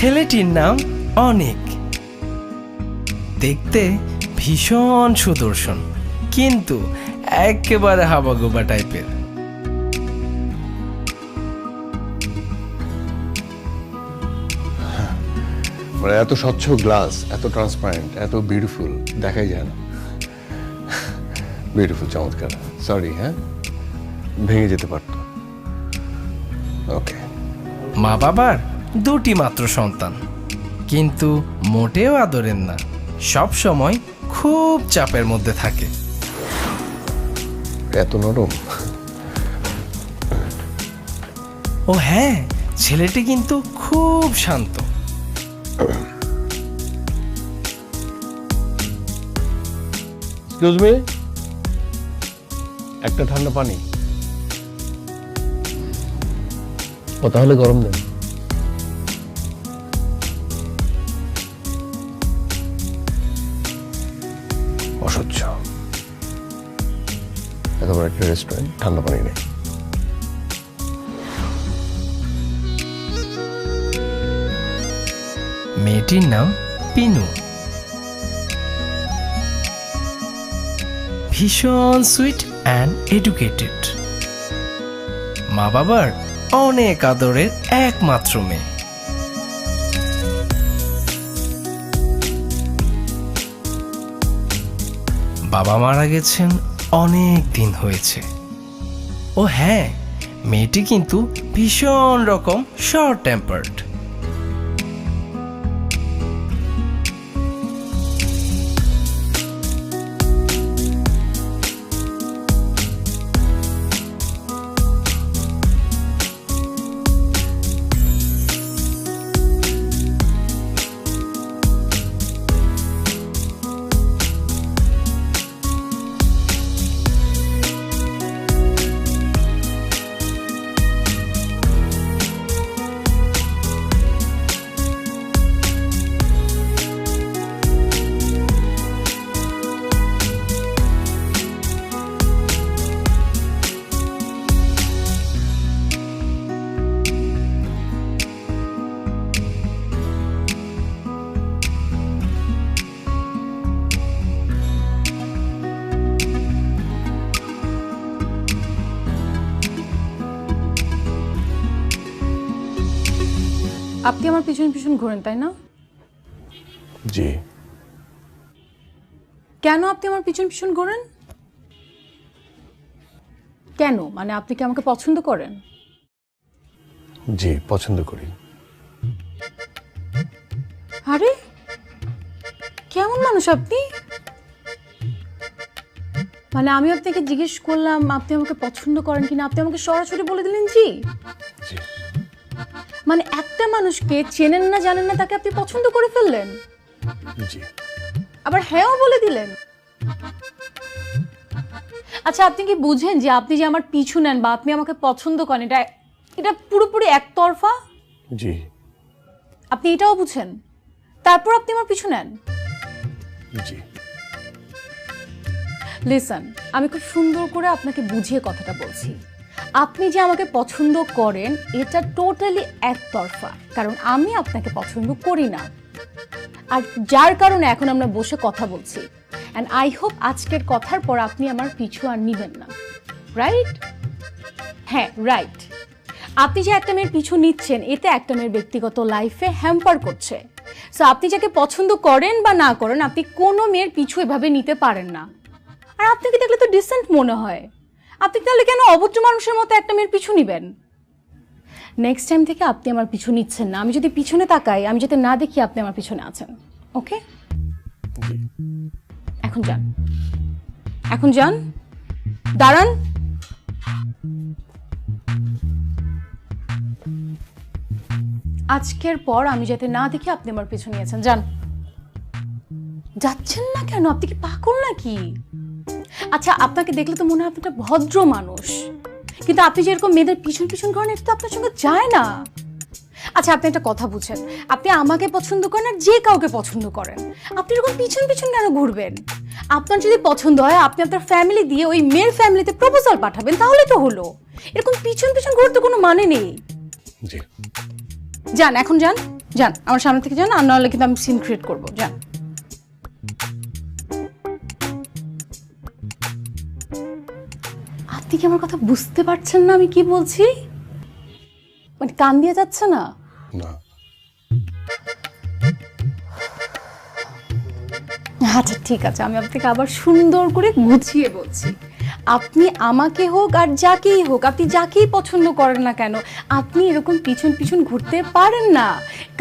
ছেলেটির নাম অনেক। দেখতে ভীষণ সুদর্শন, কিন্তু একেবারে হাবাগোবা টাইপের। মানে এত স্বচ্ছ গ্লাস, এত ট্রান্সপারেন্ট, এত বিউটিফুল দেখাই যায় না। বিউটিফুল, চমৎকার। সরি, হ্যাঁ, ভেঙে যেতে পারতো। ওকে। মা বাবার দুটি মাত্র সন্তান, কিন্তু মোটেও আদরেন না, সব সময় খুব চাপের মধ্যে থাকে। এত নরম। ও হ্যাঁ, ছেলেটি কিন্তু খুব শান্ত। এক্সকিউজ মি, একটা ঠান্ডা পানি। ও তাহলে গরম দেন। অসহ্য, এত বড় একটা রেস্টুরেন্ট, ঠান্ডা পানি নেই। মেয়েটির নাম পিনু। ভীষণ সুইট অ্যান্ড এডুকেটেড। মা বাবার অনেক আদরের একমাত্র মেয়ে। বাবা মারা গেছেন অনেক দিন হয়েছে। ও হ্যাঁ, মেয়েটি কিন্তু ভীষণ রকম শর্ট টেম্পার্ড। আপনি আমার পিছন পিছন ঘোরেন, তাই না? জি। কেন আপনি আমার পিছন পিছন ঘোরেন? কেন? মানে আপনি কি আমাকে পছন্দ করেন? জি, পছন্দ করি। আরে কেমন মানুষ আপনি? মানে আমি আপনাকে জিজ্ঞেস করলাম আপনি আমাকে পছন্দ করেন কিনা, আপনি আমাকে সরাসরি বলে দিলেন জি। জি। মানে একটা মানুষকে চেনেন না জানেন না তাকে আপনি পছন্দ করে ফেললেন, জি। আবার হ্যাঁও বলে দিলেন। আচ্ছা, আপনি কি বুঝেন যে আপনি যে আমার পিছু নেন বা আপনি আমাকে পছন্দ করেন, এটা পুরোপুরি একতরফা? জি। আপনি এটাও বুঝেন, তারপর আপনি আমার পিছু নেন? জি। লিসন, আমি খুব সুন্দর করে আপনাকে বুঝিয়ে কথাটা বলছি। আপনি যে আমাকে পছন্দ করেন এটা টোটালি একতরফা, কারণ আমি আপনাকে পছন্দ করি না। আর যার কারণে এখন আমরা বসে কথা বলছি, অ্যান্ড আই হোপ আজকের কথার পর আপনি আমার পিছু আর নিবেন না, রাইট? হ্যাঁ, রাইট। আপনি যে একটা মেয়ের পিছু নিচ্ছেন এতে একটা মেয়ের ব্যক্তিগত লাইফে হ্যাম্পার করছে। সো আপনি যাকে পছন্দ করেন বা না করেন, আপনি কোনো মেয়ের পিছু এভাবে নিতে পারেন না। আর আপনাকে দেখলে তো ডিসেন্ট মনে হয়, আপনি তাহলে কেন অভদ্র মানুষের মতো একটা মেয়ের পিছু নিবেন? নেক্সট টাইম থেকে আপনি আমার পিছু নিচ্ছেন না। আমি যদি পিছনে তাকাই, আমি যাতে না দেখি আপনি আমার পিছনে আছেন, ওকে? এখন যান, এখন যান, দাঁড়ান। আজকের পর আমি যাতে না দেখি আপনি আমার পিছু নিয়েছেন, যান। যাচ্ছেন না কেন? আপনি কি পাগল নাকি? আচ্ছা, আপনাকে দেখলে তো মনে হয় আপনি একটা ভদ্র মানুষ, কিন্তু আপনি যেরকম মেয়েদের পিছন পিছন করেন এটা তো আপনার সঙ্গে যায় না। আচ্ছা, আপনি একটা কথা বুঝেন, আপনি আমাকে পছন্দ করেন আর যে কাউকে পছন্দ করেন, আপনি এরকম পিছন পিছন কেন ঘুরবেন? আপনার যদি পছন্দ হয় আপনি আপনার ফ্যামিলি দিয়ে ওই মেয়ের ফ্যামিলিতে প্রপোজাল পাঠাবেন, তাহলে তো হলো। এরকম পিছন পিছন ঘুরতে কোনো মানে নেই। জি। যান, এখন যান। যান আমার সামনে থেকে যান, আর নাহলে কিন্তু আমি সিন ক্রিয়েট করবো। যান। আপনি কি আমার কথা বুঝতে পারছেন না আমি কি বলছি? মানে কান দিয়ে যাচ্ছে না? না, আচ্ছা ঠিক আছে, আমি আপনাকে আবার সুন্দর করে গুছিয়ে বলছি। আপনি আমাকে হোক আর যাকেই হোক, আপনি যাকেই পছন্দ করেন না কেন, আপনি এরকম পিছন পিছন ঘুরতে পারেন না,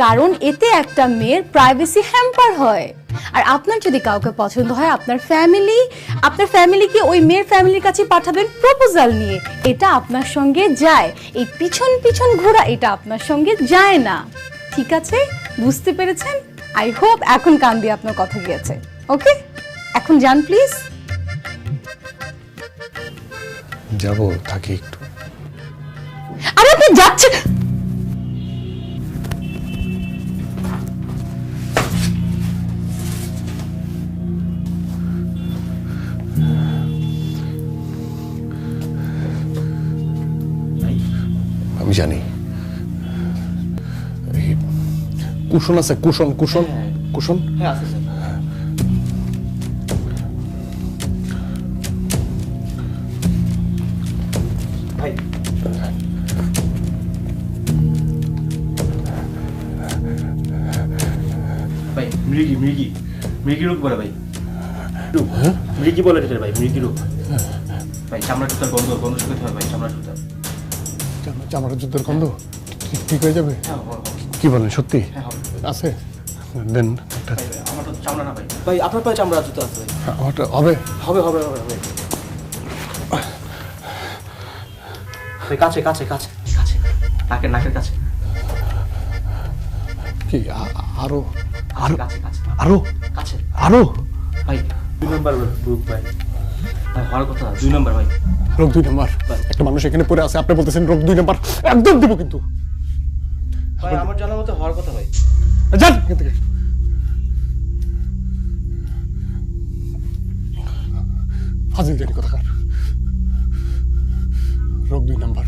কারণ এতে একটা মেয়ের প্রাইভেসি হ্যাম্পার হয়। আর আপনার যদি কাউকে পছন্দ হয়, আপনার ফ্যামিলিকে ওই মেয়ের ফ্যামিলির কাছে পাঠাবেন প্রপোজাল নিয়ে, এটা আপনার সঙ্গে যায়। এই পিছন পিছন ঘোরা এটা আপনার সঙ্গে যায় না। ঠিক আছে, বুঝতে পেরেছেন? আই হোপ এখন কান দিয়ে আপনার কথা গিয়েছে। ওকে, এখন যান প্লিজ। যাবো, থাকি একটু। আরে আপনি যাচ্ছেন? আমি জানি এই কুশন আছে, কুশন কুশন কুশন। হ্যাঁ আছে স্যার। ভাই ভাই মৃগী রোগ বলে ভাই, মৃগী বলে এটা ভাই, মৃগী রোগ ভাই। চামড়া জুতার গন্ধ শুকাতে হয় ভাই, চামড়া জুতা। চামড়ার জুতোর গন্ধ ঠিক হয়ে যাবে? হ্যাঁ কি বলেন, সত্যি হ্যাঁ হবে আছে? দেন একটা। ভাই, আমার তো চামড়া না ভাই। ভাই আপনার পায়ে চামড়া জুতা আছে ভাই। আমারটা হবে? হবে হবে হবে হবে ভাই, কাছে কাছে কাছে কাছে, নাকের কাছে। কি আরো আরো কাছে কাছে আরো কাছে আরো? ভাই 2 নম্বর রোগ ভাই, ভাই হওয়ার কথা 2 নম্বর ভাই। রোগ 2 নম্বর? একটা মানুষ এখানে পড়ে আছে, আপনি বলতেছেন রোগ 2 নম্বর? একদম দিব কিন্তু ভাই, আমার জানার মতো হওয়ার কথা ভাই। যান এখান থেকে। ফাজিল জানি কোথাকার। রোগ 2 নম্বর।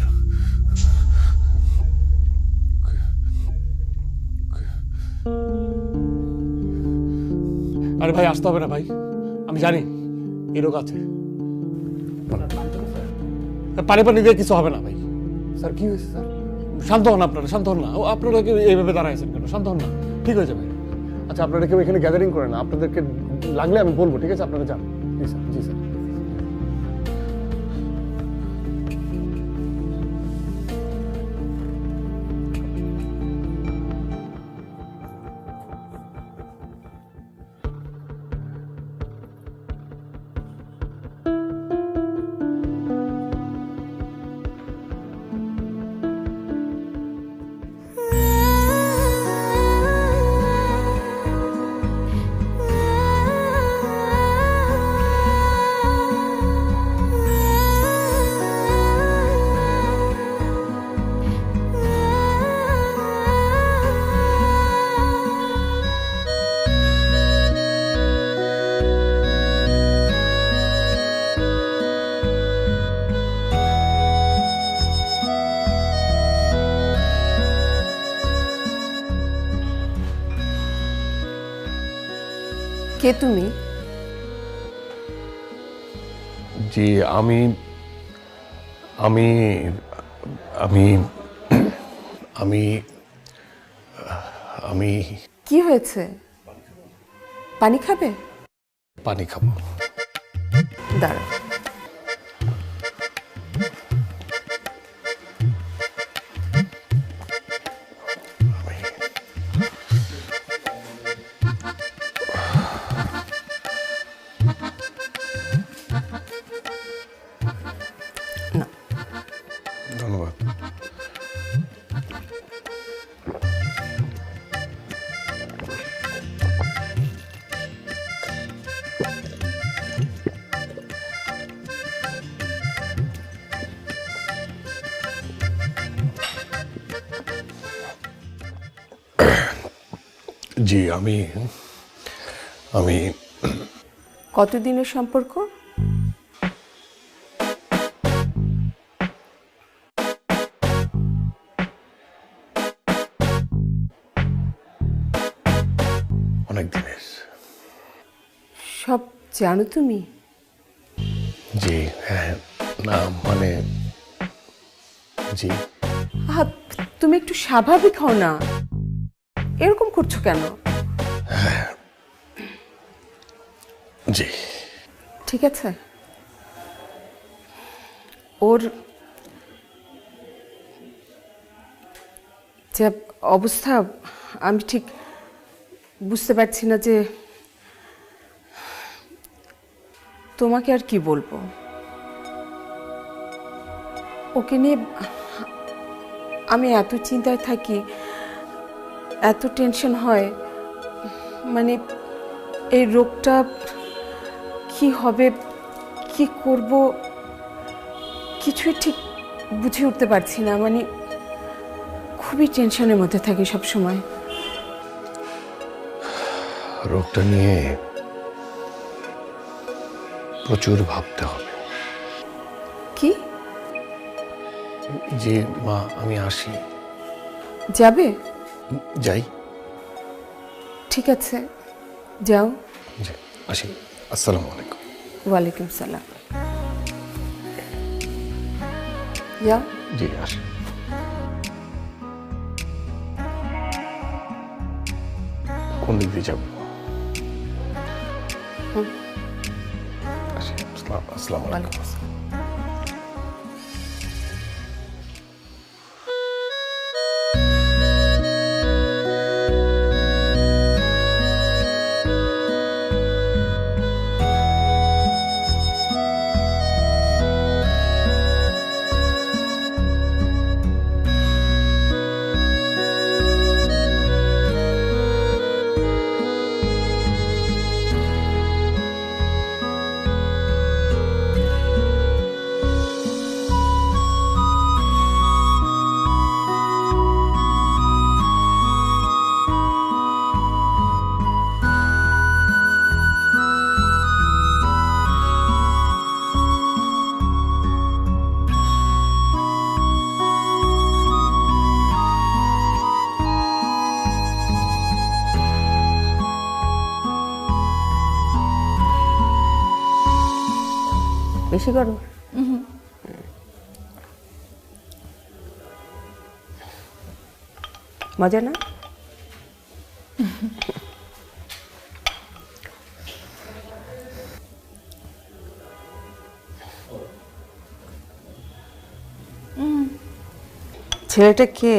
আরে ভাই, আসতে হবে না ভাই, আমি জানি এই রোগ আছে। পানি দিয়ে কিছু হবে না ভাই। স্যার কি হয়েছে স্যার? শান্ত হন আপনারা, শান্ত হন না। আপনারা কি এইভাবে দাঁড়াইছেন কেন? শান্ত হন না, ঠিক হয়ে যাবে। আচ্ছা, আপনারা কেউ এখানে গ্যাদারিং করেন না, আপনাদেরকে লাগলে আমি বলবো, ঠিক আছে? আপনারা যান। জি স্যার, জি স্যার। কে তুমি? জি, আমি আমি আমি আমি আমি কি হয়েছে? পানি খাবে? পানি খাবো। দাঁড়াও। ধন্যবাদ। জি, আমি আমি কতদিনের সম্পর্ক? দিনের। সব জানো তুমি? জি হ্যাঁ, না মানে জি আহা, তুমি একটু স্বাভাবিক হও না, এরকম করছো কেন? জি ঠিক আছে, ওর যে অবস্থা আমি ঠিক বুঝতে পারছি না যে তোমাকে আর কি বলবো। ওকে নিয়ে আমি এত চিন্তায় থাকি, এত টেনশন হয়, মানে এই রোগটা কি হবে, কি করব, কিছুই ঠিক বুঝে উঠতে পারছি না। মানে খুবই টেনশনের মধ্যে থাকি সব সময়। রোগটা নিয়ে প্রচুর ভাবতে হবে। কি? জি মা, আমি আসি। যাবে? যাই। ঠিক আছে, যাও। জি আসি। আসসালামু আলাইকুম। ওয়ালাইকুম সালাম। যাও। জি আসি। কোন দিক দিয়ে যাবো? আসি। আসসালামু আলাইকুম। ওয়ালাইকুম সালাম। বেশি করো। মজা না? ছেলেটা কে?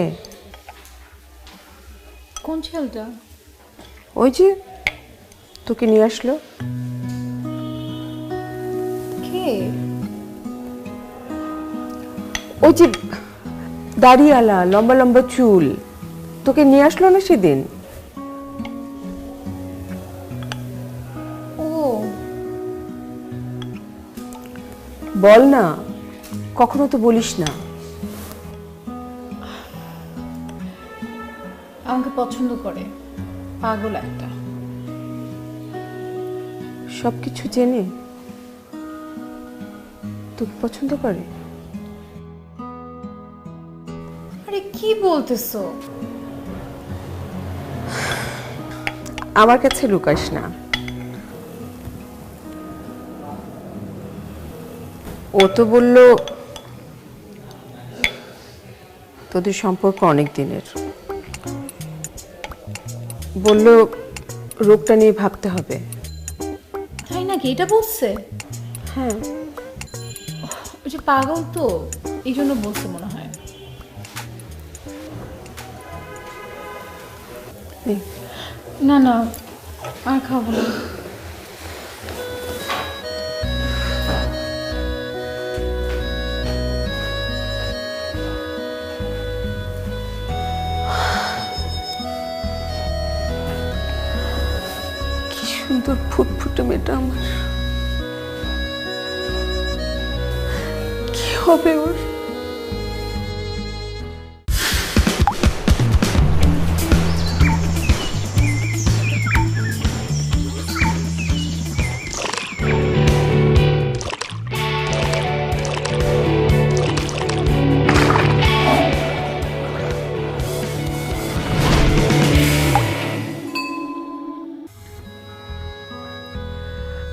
কোন ছেলেটা? ওই যে তোকে নিয়ে আসলো। কে? ওই যে দাড়িওয়ালা, লম্বা লম্বা চুল, তোকে নিয়ে আসলো না সেদিন? ও বল না, কখনো তো বলিস না। আমাকে পছন্দ করে, পাগল একটা। সবকিছু জেনে তোকে পছন্দ করে? আরে কি বলতেছো? আমার কাছে লুকাস না। ও তো বলল তোদের সম্পর্ক অনেক দিনের। বলল রোগটা নিয়ে ভাবতে হবে। তাই নাকি? এটা বলছে? হ্যাঁ, ওই যে পাগল তো, এই জন্য বলছে মনে হয়। নে। না না, আর খাবো না। কি সুন্দর ফুটফুটে মেয়েটা আমার। কি হবে ওর?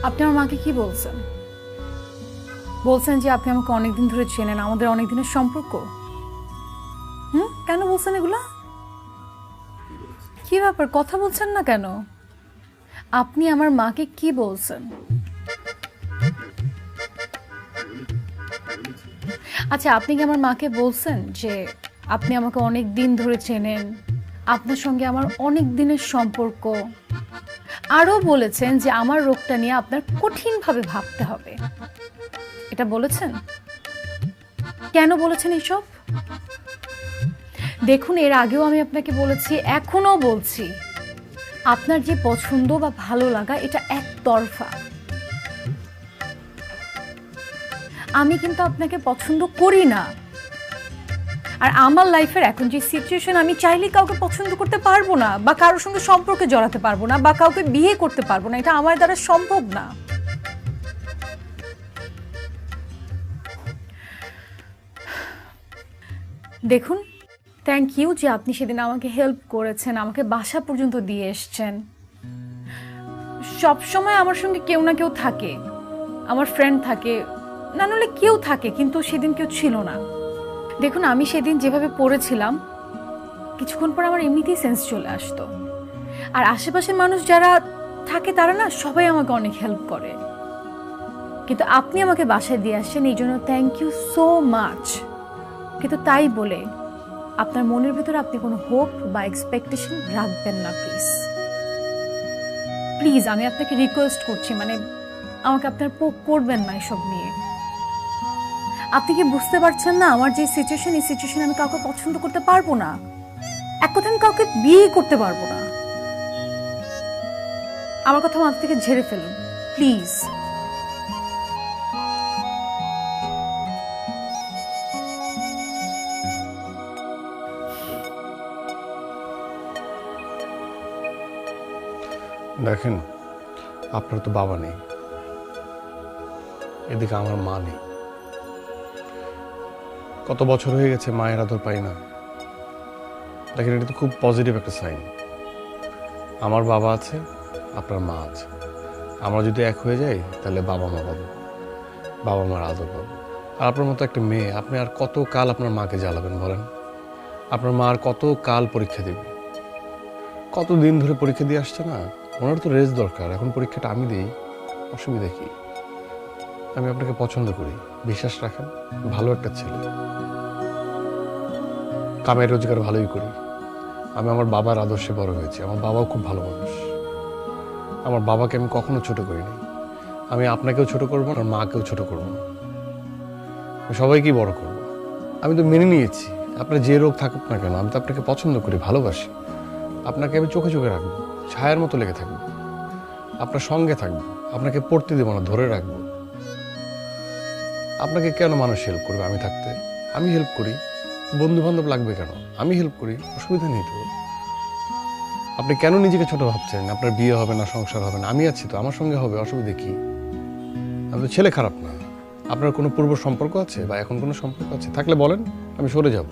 আপনি আমার মাকে কি বলছেন? বলছেন যে আপনি আমাকে অনেকদিন ধরে চেনেন, আমাদের অনেক দিনের সম্পর্ক। কেন বলছেন এগুলা? কি ব্যাপার, কথা বলছেন না কেন? আপনি আমার মাকে কি বলছেন? আচ্ছা, আপনি কি আমার মাকে বলছেন যে আপনি আমাকে অনেক দিন ধরে চেনেন, আপনার সঙ্গে আমার অনেক দিনের সম্পর্ক? আরও বলেছেন যে আমার রোগটা নিয়ে আপনার কঠিনভাবে ভাবতে হবে। এটা বলেছেন? কেন বলেছেন এসব? দেখুন, এর আগেও আমি আপনাকে বলেছি, এখনো বলছি, আপনার যে পছন্দ বা ভালো লাগা এটা একতরফা। আমি কিন্তু আপনাকে পছন্দ করি না। আর আমার লাইফের এখন যে সিচুয়েশন, আমি চাইলে কাউকে পছন্দ করতে পারবো না, বা কারোর সঙ্গে সম্পর্কে জড়াতে পারবো না, বা কাউকে বিয়ে করতে পারবো না। এটা আমার দ্বারা সম্ভব না। দেখুন, থ্যাংক ইউ যে আপনি সেদিন আমাকে হেল্প করেছেন, আমাকে বাসা পর্যন্ত দিয়ে এসছেন। সবসময় আমার সঙ্গে কেউ না কেউ থাকে, আমার ফ্রেন্ড থাকে, না নাহলে কেউ থাকে, কিন্তু সেদিন কেউ ছিল না। দেখুন, আমি সেদিন যেভাবে পড়েছিলাম, কিছুক্ষণ পর আমার এমনিতেই সেন্স চলে আসতো। আর আশেপাশের মানুষ যারা থাকে তারা না সবাই আমাকে অনেক হেল্প করে। কিন্তু আপনি আমাকে বাসায় দিয়ে আসছেন, এই জন্য থ্যাংক ইউ সো মাচ। কিন্তু তাই বলে আপনার মনের ভিতরে আপনি কোনো হোপ বা এক্সপেকটেশন রাখবেন না, প্লিজ প্লিজ। আমি আপনাকে রিকোয়েস্ট করছি, মানে আমাকে আপনার পোক করবেন না এসব নিয়ে। আপনি কি বুঝতে পারছেন না আমার যে সিচুয়েশন, এই সিচুয়েশন আমি কাউকে পছন্দ করতে পারবো না। এক কথা, আমি কাউকে বিয়ে করতে পারবো না। আমার কথা মাথা থেকে ঝেড়ে ফেলুন প্লিজ। দেখেন, আপনার তো বাবা নেই, এদিকে আমার মা নেই। কত বছর হয়ে গেছে মায়ের আদর পাই না। দেখেন, এটা তো খুব পজিটিভ একটা সাইন। আমার বাবা আছে, আপনার মা আছে। আমরা যদি এক হয়ে যাই তাহলে বাবা মা পাবো, বাবা মার আদর পাবো। আর আপনার মতো একটা মেয়ে, আপনি আর কত কাল আপনার মাকে জ্বালাবেন বলেন? আপনার মা আর কত কাল পরীক্ষা দেবে? কত দিন ধরে পরীক্ষা দিয়ে আসছে না? ওনার তো রেস্ট দরকার। এখন পরীক্ষাটা আমি দিই, অসুবিধা কি? আমি আপনাকে পছন্দ করি, বিশ্বাস রাখেন। ভালো একটা ছেলে, কামাই রোজগার ভালোই করি। আমি আমার বাবার আদর্শে বড় হয়েছি। আমার বাবাও খুব ভালো মানুষ। আমার বাবাকে আমি কখনো ছোট করিনি। আমি আপনাকেও ছোট করবো না, আর মাকেও ছোট করবো না। আমি সবাইকেই বড় করব। আমি তো মেনে নিয়েছি, আপনার যে রোগ থাকুক না কেন, আমি তো আপনাকে পছন্দ করি, ভালোবাসি। আপনাকে আমি চোখে চোখে রাখবো, ছায়ার মতো লেগে থাকবো, আপনার সঙ্গে থাকবো, আপনাকে পড়তে দেবো না, ধরে রাখবো। আপনাকে কেন মানুষ হেল্প করবে আমি থাকতে? আমি হেল্প করি। বন্ধু বান্ধব লাগবে কেন? আমি হেল্প করি, অসুবিধা নেই তো। আপনি কেন নিজেকে ছোট ভাবছেন? আপনার বিয়ে হবে না, সংসার হবে না, আমি আছি তো, আমার সঙ্গে হবে, অসুবিধা কি? আমি তো ছেলে খারাপ না। আপনার কোনো পূর্ব সম্পর্ক আছে বা এখন কোনো সম্পর্ক আছে? থাকলে বলেন, আমি সরে যাব।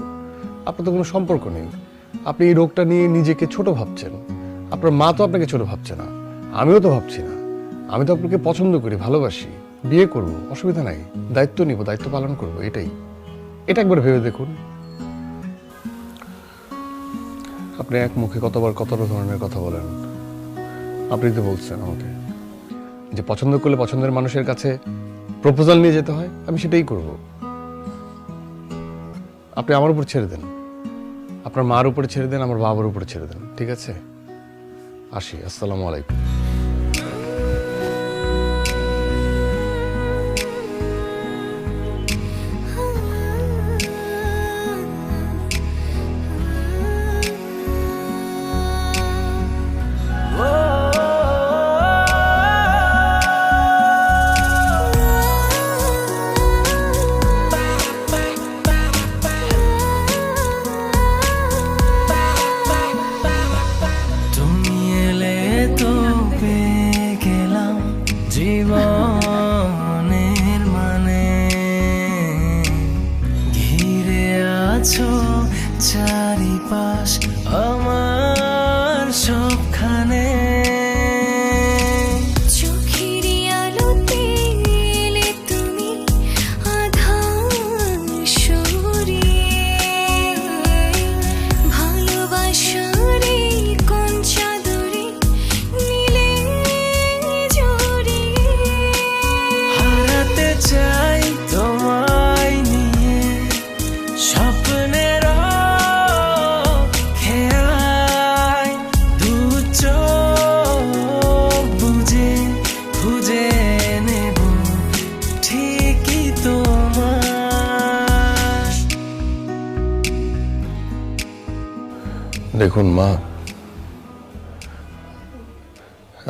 আপনার তো কোনো সম্পর্ক নেই। আপনি এই রোগটা নিয়ে নিজেকে ছোট ভাবছেন। আপনার মা তো আপনাকে ছোট ভাবছে না, আমিও তো ভাবছি না। আমি তো আপনাকে পছন্দ করি, ভালোবাসি, বিয়ে করব, অসুবিধা নাই। দায়িত্ব নিব, দায়িত্ব পালন করব, এটাই। এটা একবার ভেবে দেখুন। আপনি এক মুখে কতবার কত ধরনের কথা বলেন। আপনি তো বলছেন আমাকে যে পছন্দ করলে পছন্দের মানুষের কাছে প্রপোজাল নিয়ে যেতে হয়, আমি সেটাই করব। আপনি আমার উপর ছেড়ে দেন, আপনার মার উপরে ছেড়ে দেন, আমার বাবার উপরে ছেড়ে দেন, ঠিক আছে? আসি, আসসালামু আলাইকুম। তুমি এলে তো দেখুন মা,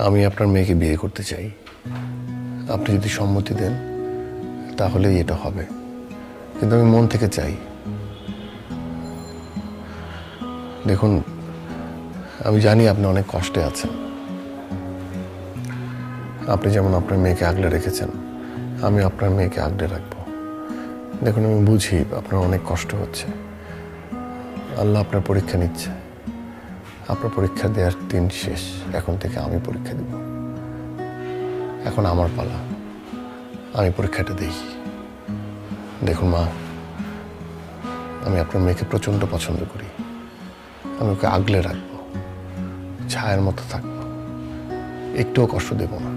আমি আপনার মেয়েকে বিয়ে করতে চাই। আপনি যদি সম্মতি দেন তাহলেই এটা হবে, কিন্তু আমি মন থেকে চাই। দেখুন, আমি জানি আপনি অনেক কষ্টে আছেন। আপনি যেমন আপনার মেয়েকে আগলে রেখেছেন, আমি আপনার মেয়েকে আগলে রাখবো। দেখুন, আমি বুঝি আপনার অনেক কষ্ট হচ্ছে। আল্লাহ আপনার পরীক্ষা নিচ্ছে। আপনার পরীক্ষা দেওয়ার দিন শেষ। এখন থেকে আমি পরীক্ষা দেব। এখন আমার পালা, আমি পরীক্ষাটা দিই। দেখুন মা, আমি আপনার মেয়েকে প্রচণ্ড পছন্দ করি। আমি ওকে আগলে রাখবো, ছায়ার মতো থাকবো, একটুও কষ্ট দেব না,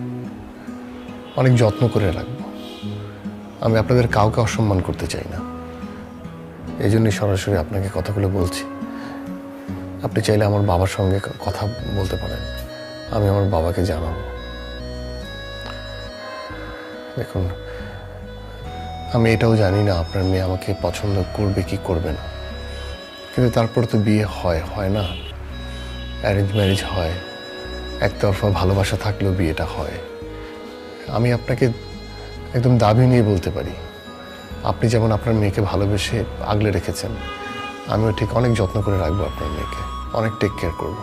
অনেক যত্ন করে রাখবো। আমি আপনাদের কাউকে অসম্মান করতে চাই না, এই জন্যই সরাসরি আপনাকে কথাগুলো বলছি। আপনি চাইলে আমার বাবার সঙ্গে কথা বলতে পারেন, আমি আমার বাবাকে জানাবো। দেখুন, আমি এটাও জানি না আপনার মেয়ে আমাকে পছন্দ করবে কি করবে না, কিন্তু তারপর তো বিয়ে হয় না? অ্যারেঞ্জ ম্যারেজ হয়, একতরফা ভালোবাসা থাকলেও বিয়েটা হয়। আমি আপনাকে একদম দাবি নিয়ে বলতে পারি, আপনি যেমন আপনার মেয়েকে ভালোবেসে আগলে রেখেছেন, আমিও ঠিক অনেক যত্ন করে রাখবো আপনার মেয়েকে, অনেক টেক কেয়ার করব।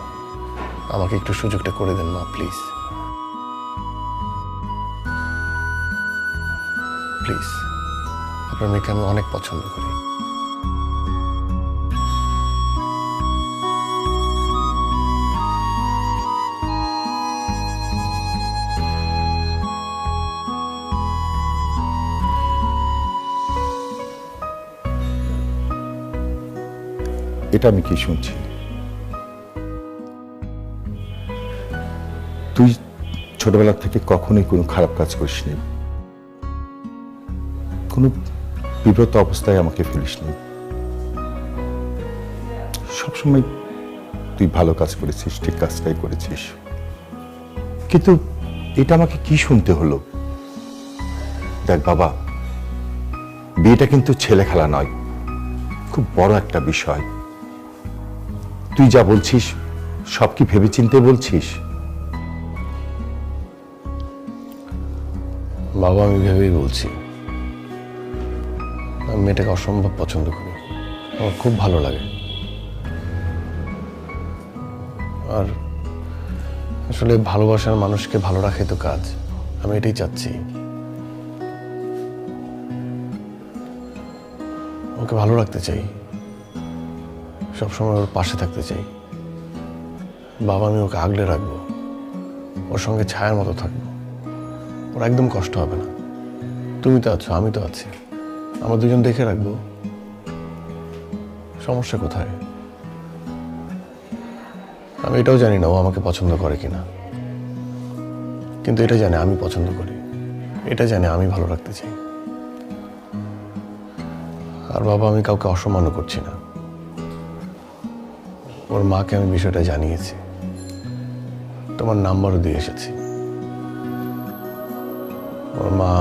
আমাকে একটু সুযোগটা করে দেন মা, প্লিজ প্লিজ। আপনার মেয়েকে আমি অনেক পছন্দ করি। এটা আমি কি শুনছি? তুই ছোটবেলা থেকে কখনোই কোনো খারাপ কাজ করিসনি, কোনো বিব্রত অবস্থায় আমাকে ফেলিসনি। সবসময় তুই ভালো কাজ করেছিস, ঠিক কাজটাই করেছিস। কিন্তু এটা আমাকে কি শুনতে হলো? দেখ বাবা, বিয়েটা কিন্তু ছেলে খেলা নয়, খুব বড় একটা বিষয়। তুই যা বলছিস সব কি ভেবেচিন্তে বলছিস? বাবা, আমি ভেবেই বলছি। আমি মেয়েটাকে অসম্ভব পছন্দ করি, আমার খুব ভালো লাগে। আর আসলে ভালোবাসার মানুষকে ভালো রাখাই তো কাজ। আমি এটাই চাচ্ছি, ওকে ভালো রাখতে চাই, সবসময় ওর পাশে থাকতে চাই। বাবা, আমি ওকে আগলে রাখবো, ওর সঙ্গে ছায়ার মতো থাকবো, ওর একদম কষ্ট হবে না। তুমি তো আছো, আমি তো আছি, আমরা দুজন দেখে রাখবো। সমস্যা কোথায়? আমি এটাও জানি না ও আমাকে পছন্দ করে কিনা, কিন্তু এটা জানে আমি পছন্দ করি, এটা জানে আমি ভালো রাখতে চাই। আর বাবা, আমি কাউকে অসম্মানও করছি না। ওর মাকে আমি বিষয়টা জানিয়েছি, তোমার নাম্বারও দিয়ে এসেছি। ওর মা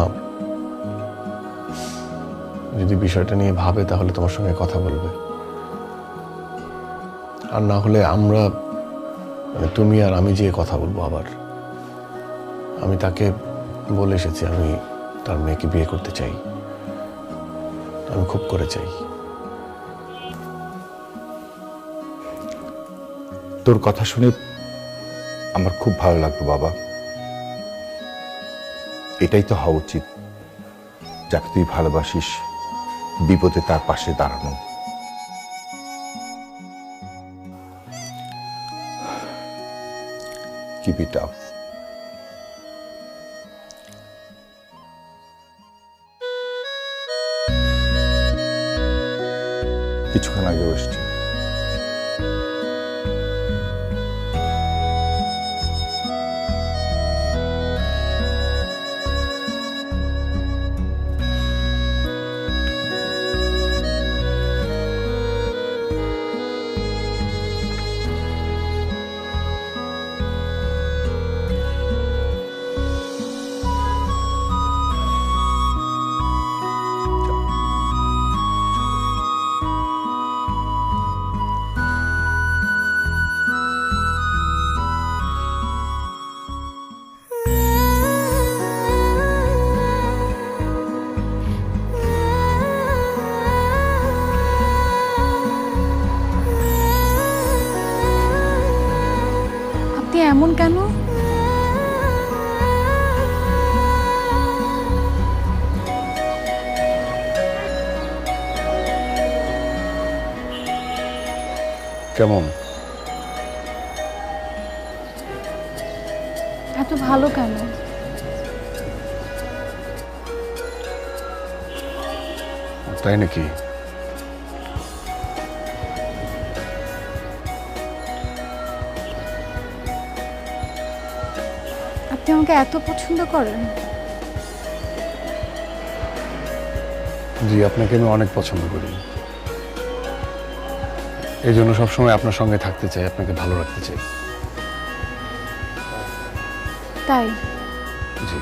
যদি বিষয়টা নিয়ে ভাবে তাহলে তোমার সঙ্গে কথা বলবে, আর না হলে আমরা, মানে তুমি আর আমি যেয়ে কথা বলবো। আবার আমি তাকে বলে এসেছি আমি তার মেয়েকে বিয়ে করতে চাই, আমি খুব করে চাই। তোর কথা শুনে আমার খুব ভালো লাগলো বাবা। এটাই তো হওয়া উচিত, যাকে তুই ভালোবাসিস বিপদে তার পাশে দাঁড়ানো। Keep it up. কিছুক্ষণ আগে বসছি। কেমন? এত ভালো কেন? তাই নাকি? আপনি আমাকে এত পছন্দ করেন? জি, আপনাকে আমি অনেক পছন্দ করি। এই জন্য সবসময় আপনার সঙ্গে থাকতে চাই, আপনাকে ভালো রাখতে চাই। তাই? জি।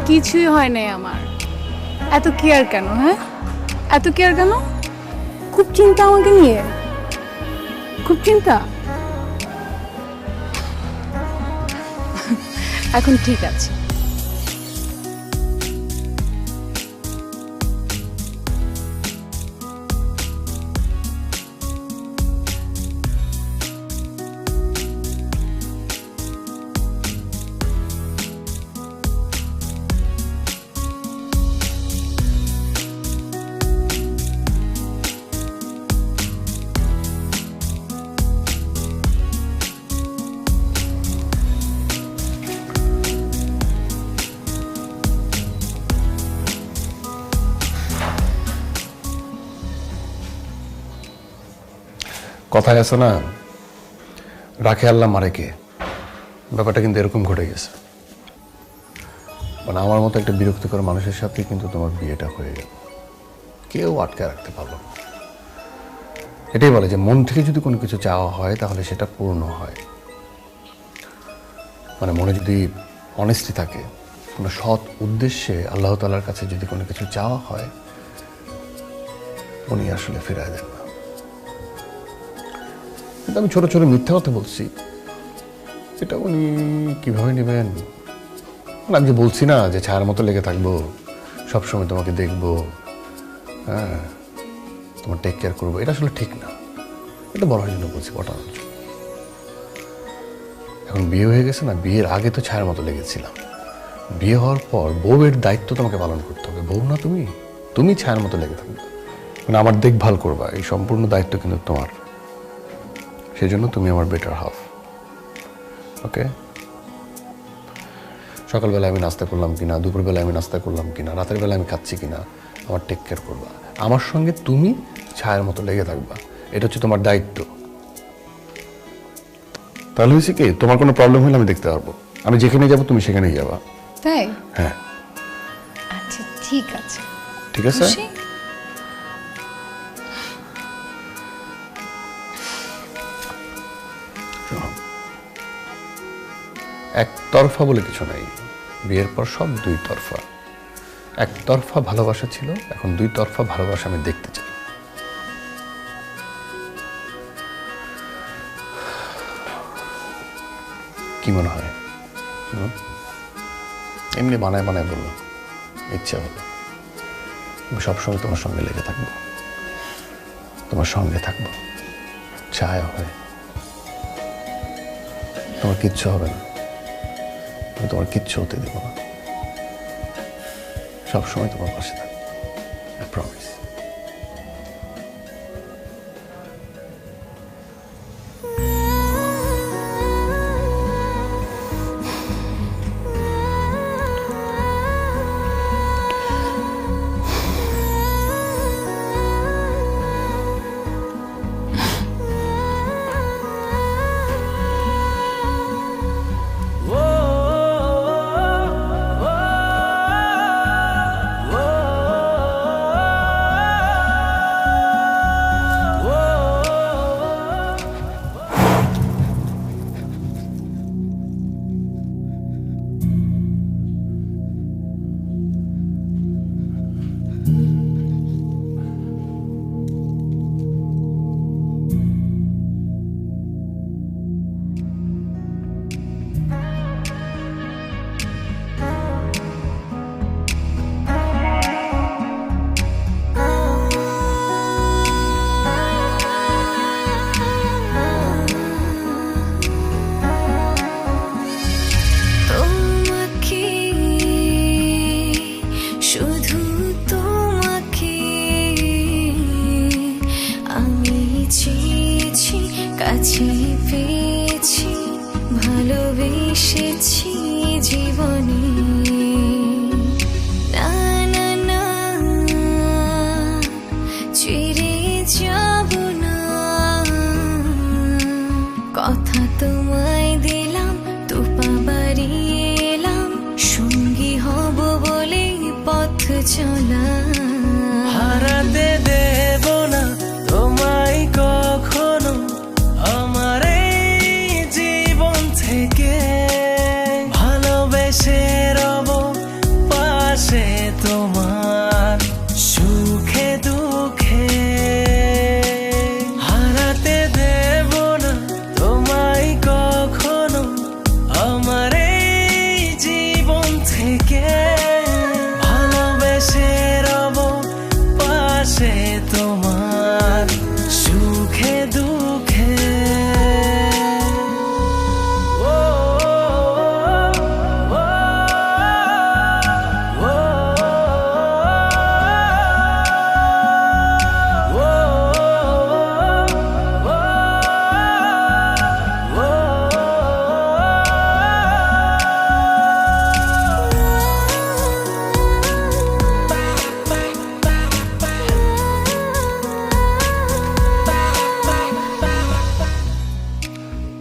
কিছুই হয় নাই আমার। এত কেয়ার কেন? হ্যাঁ, এত কেয়ার কেন? খুব চিন্তা আমাকে নিয়ে? খুব চিন্তা? এখন ঠিক আছে। কথায় আছে না, রাখে আল্লাহ মারে কে। ব্যাপারটা কিন্তু এরকম ঘটে গেছে। মানে আমার মতো একটা বিরক্তিকর মানুষের সাথে কিন্তু তোমার বিয়েটা হয়ে গেল, কেউ আটকে রাখতে পারলো না। এটাই বলে যে মন থেকে যদি কোনো কিছু চাওয়া হয় তাহলে সেটা পূর্ণ হয়। মানে মনে যদি অনেস্টি থাকে, কোনো সৎ উদ্দেশ্যে আল্লাহ তাআলার কাছে যদি কোনো কিছু চাওয়া হয়, উনি আসলে ফিরায় দেন না। কিন্তু আমি ছোট ছোট মিথ্যা কথা বলছি, এটা উনি কিভাবে নেবেন? আমি যে বলছি না যে ছায়ার মতো লেগে থাকবো, সবসময় তোমাকে দেখবো, হ্যাঁ, তোমার টেক কেয়ার করবো, এটা আসলে ঠিক না। এটা বলার জন্য বলছি, পটানোর জন্য। এখন বিয়ে হয়ে গেছে না, বিয়ের আগে তো ছায়ার মতো লেগেছিলাম। বিয়ে হওয়ার পর বউয়ের দায়িত্ব তোমাকে পালন করতে হবে। বউ না তুমি, তুমি ছায়ার মতো লেগে থাকবে, মানে আমার দেখভাল করবা, এই সম্পূর্ণ দায়িত্ব কিন্তু তোমার। সেই জন্য তুমি আমার বেটার হাফ। ওকে? সকালবেলা আমি নাস্তা করলাম কিনা, দুপুরবেলা আমি নাস্তা করলাম কিনা, রাতের বেলা আমি খাচ্ছি কিনা, আমার টেক কেয়ার করবা। আমার সঙ্গে তুমি ছায়ার মতো লেগে থাকবা, এটা হচ্ছে তোমার দায়িত্ব। তাহলে হয়েছে কি, তোমার কোনো প্রবলেম হলে আমি দেখতে পারবো। আমি যেখানে যাবো তুমি সেখানেই যাবা। তাই? হ্যাঁ। আচ্ছা ঠিক আছে। ঠিক আছে? খুশি? একতরফা বলে কিছু নাই, বিয়ের পর সব দুই তরফা। একতরফা ভালোবাসা ছিল, এখন দুই তরফা ভালোবাসা আমি দেখতে চাই। কি মনে হয়? এমনি বানায় বানায় বললো, ইচ্ছা হলো। আমি সবসময় তোমার সঙ্গে লেগে থাকবো, তোমার সঙ্গে থাকবো, ছায়া হয়ে। তোমার কিচ্ছু হবে না, আমি তোমার কিচ্ছু হতে দেব না। সবসময় তোমার পাশে থাকবো, আই প্রমিস। কাছে পেয়েছি, ভালোবেসেছি জীবনে। না না না, ছেড়ে যাব না। কথা তোমায় দিলাম, তোপা বাড়িয়ে এলাম, সঙ্গী হব বলে পথ চলা। হারাতে দেব না তোমায় কখনো আমার এই জীবন থেকে, ভালোবেসে রব পাশে তোমার সুখে দুঃখে। হারাতে দেব না তোমায় কখনো আমার এই জীবন থেকে, ভালোবেসে রব পাশে তোমার সুখে দুঃখে। ও, ও, ও, ও, ও,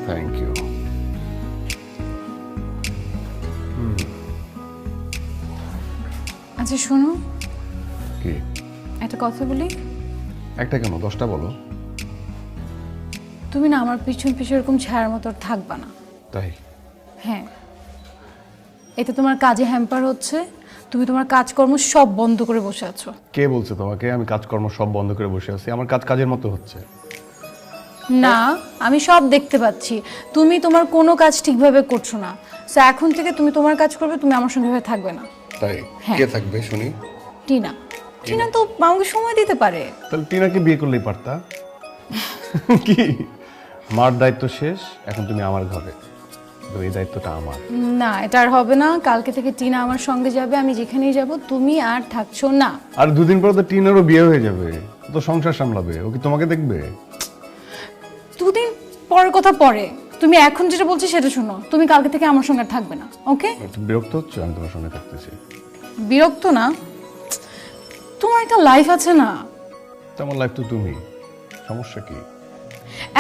থ্যাংক ইউ। আচ্ছা শোনো, কি? একটা কথা বলি। একটা কেন, 10টা বলো। তুমি না আমার পিছন পিছন এরকম ছায়ার মতো আর থাকবা না। তাই? হ্যাঁ, এতে তোমার কাজে হ্যাম্পার হচ্ছে। তুমি তোমার কাজকর্ম সব বন্ধ করে বসে আছো। কে বলছে তোমাকে আমি কাজকর্ম সব বন্ধ করে বসে আছি? আমার কাজ কাজের মতো হচ্ছে। না, আমি সব দেখতে পাচ্ছি। তুমি তোমার কোনো কাজ ঠিকভাবে করছো না। সো এখন থেকে তুমি তোমার কাজ করবে, তুমি আমার সঙ্গে হয়ে থাকবে না। তাই? হ্যাঁ। কে থাকবে শুনি? টিনা। টিনা তো আমাকে সময় দিতে পারে। তাহলে টিনাকে বিয়ে করলেই পারতা। কি, মার দায়িত্ব শেষ, এখন তুমি আমার ঘরে, তো এই দায়িত্বটা আমার। না, এটা আর হবে না। কালকে থেকে টিনা আমার সঙ্গে যাবে, আমি যেখানেই যাব। তুমি আর থাকছো না। আর 2 দিন পর তো টিনারও বিয়ে হয়ে যাবে, ও তো সংসার সামলাবে, ও কি তোমাকে দেখবে? 2 দিন পরের কথা পরে, তুমি এখন যেটা বলছি সেটা শোনো। তুমি কালকে থেকে আমার সঙ্গে আর থাকবে না, ওকে? একটু বিরক্ত হচ্ছে আমি তোমার সঙ্গে থাকতেছি। বিরক্ত না, তোমার একটা লাইফ আছে না। তো আমার লাইফ তো তুমি, সমস্যা কি?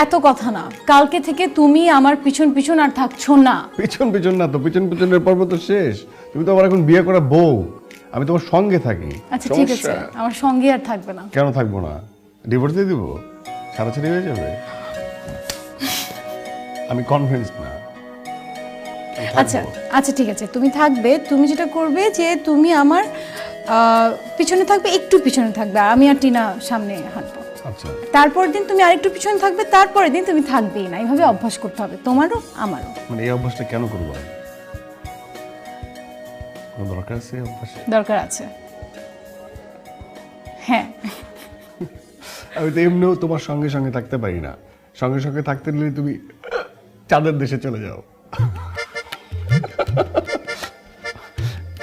এত কথা না, কালকে থেকে তুমি আমার পিছন পিছন আর থাকছো না। পিছন পিছন না তো, পিছন পিছনের পর্ব তো শেষ। তুমি তো আমার এখন বিয়ে করা বউ, আমি তোমার সঙ্গে থাকি। আচ্ছা ঠিক আছে, আমার সঙ্গে আর থাকবে না। কেন থাকবো না? ডিভোর্স দিয়ে দিব, ছাড়াছাড়ি হয়ে যাবে। আমি কনভিন্স না। আচ্ছা আচ্ছা ঠিক আছে, তুমি থাকবে। তুমি যেটা করবে যে তুমি আমার পিছনে থাকবে, একটু পিছনে থাকবে, আর আমি আর টিনা সামনে হাঁটবো। আচ্ছা, তারপর দিন তুমি আরেকটু পিছনে থাকবে, তারপরের দিন তুমি থাকবেই না। এইভাবে অভ্যাস করতে হবে তোমারও আমারও। মানে এই অভ্যাসটা কেন করবো আমি? কোনো দরকার আছে এই অভ্যাসে? দরকার আছে, হ্যাঁ। আমি তো এমনিও তোমার সঙ্গে সঙ্গে থাকতে পারি না। সঙ্গে সঙ্গে থাকতে নিলে তুমি চাঁদের দেশে চলে যাও।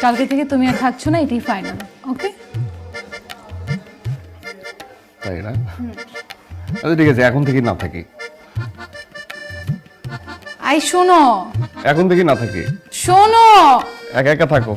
কালকে থেকে তুমি আর থাকছো না, এটাই ফাইনাল, ওকে? তাই না? আচ্ছা ঠিক আছে, এখন থেকে না থাকি। আই শোনো, এখন থেকে না থাকি, শোনো। একা একা থাকো।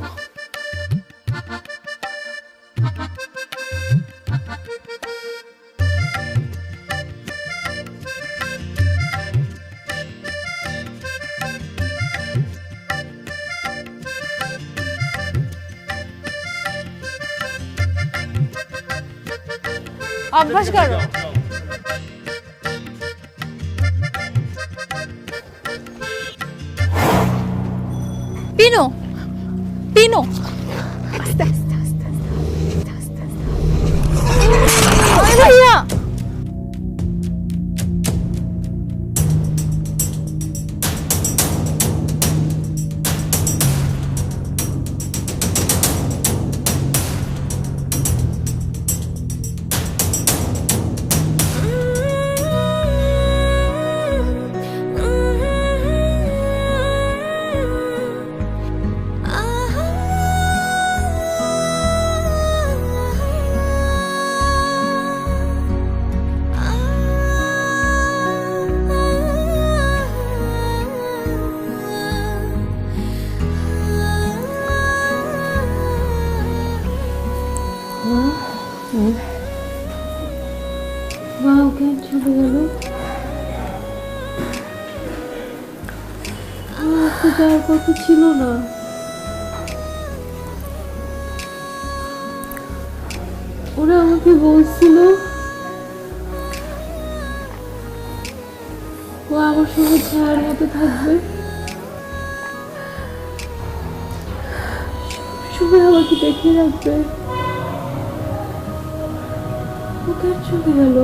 অভ্যাস করো। পিনো, পিনো, আস্তে আস্তে আস্তে আস্তে আস্তে আস্তে। ভাইয়া, মা ওকে চলে গেল। ওকে যাওয়ার কথা ছিল না। ওরা আমাকে বলছিল ও আমার সঙ্গে ছায়ার মতো থাকবে, সবসময় আমাকে দেখে রাখবে। ওকে চলে গেল।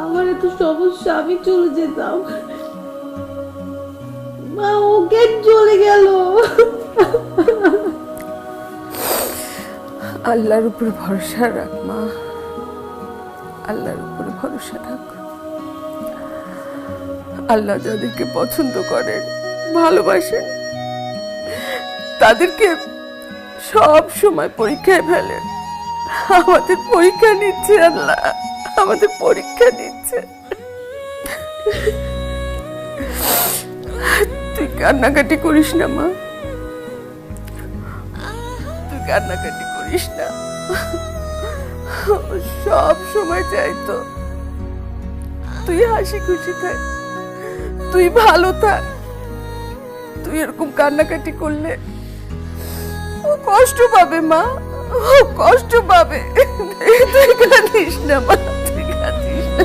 আমার এত সমস্যা, আমি চলে যেতাম। মা ওকে চলে গেল। আল্লাহর উপর ভরসা রাখ মা, আল্লাহর উপর ভরসা রাখ। আল্লাহ যাদেরকে পছন্দ করেন, ভালোবাসেন, তাদেরকে সব সময় পরীক্ষায় ফেলেন। আমাদের পরীক্ষা নিচ্ছে আল্লাহ, আমাদের পরীক্ষা নিচ্ছে। তুই কান্নাকাটি করিস না মা, তুই কান্নাকাটি করিস না। ও সব সময় চাইতো তুই হাসি খুশি থাক, তুই ভালো থাক। তুই এরকম কান্নাকাটি করলে ও কষ্ট পাবে মা, ও কষ্ট পাবে। তুই কাঁদিস না মা, তুই কাঁদিস না।